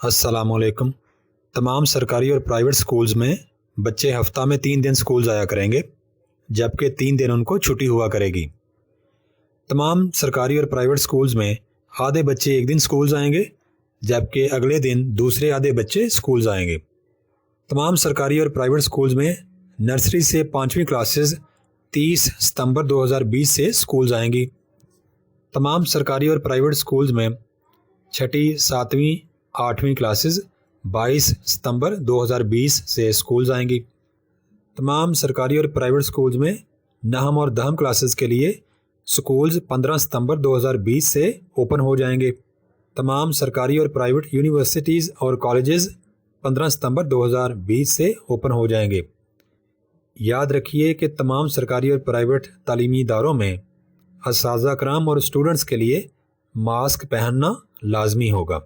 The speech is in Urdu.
السلام علیکم۔ تمام سرکاری اور پرائیویٹ سکولز میں بچے ہفتہ میں 3 دن سکول آیا کریں گے، جبکہ 3 دن ان کو چھٹی ہوا کرے گی۔ تمام سرکاری اور پرائیویٹ سکولز میں آدھے بچے ایک دن سکولز آئیں گے، جبکہ اگلے دن دوسرے آدھے بچے سکولز آئیں گے۔ تمام سرکاری اور پرائیویٹ سکولز میں نرسری سے 5ویں کلاسز 30 ستمبر 2020 سے سکولز آئیں گی۔ تمام سرکاری اور پرائیویٹ سکولز میں چھٹی، 7ویں، 8ویں کلاسز 22 ستمبر 2020 سے سکولز آئیں گی۔ تمام سرکاری اور پرائیویٹ سکولز میں نہم اور دہم کلاسز کے لیے سکولز 15 ستمبر 2020 سے اوپن ہو جائیں گے۔ تمام سرکاری اور پرائیویٹ یونیورسٹیز اور کالجز 15 ستمبر 2020 سے اوپن ہو جائیں گے۔ یاد رکھیے کہ تمام سرکاری اور پرائیویٹ تعلیمی اداروں میں اساتذہ کرام اور اسٹوڈنٹس کے لیے ماسک پہننا لازمی ہوگا۔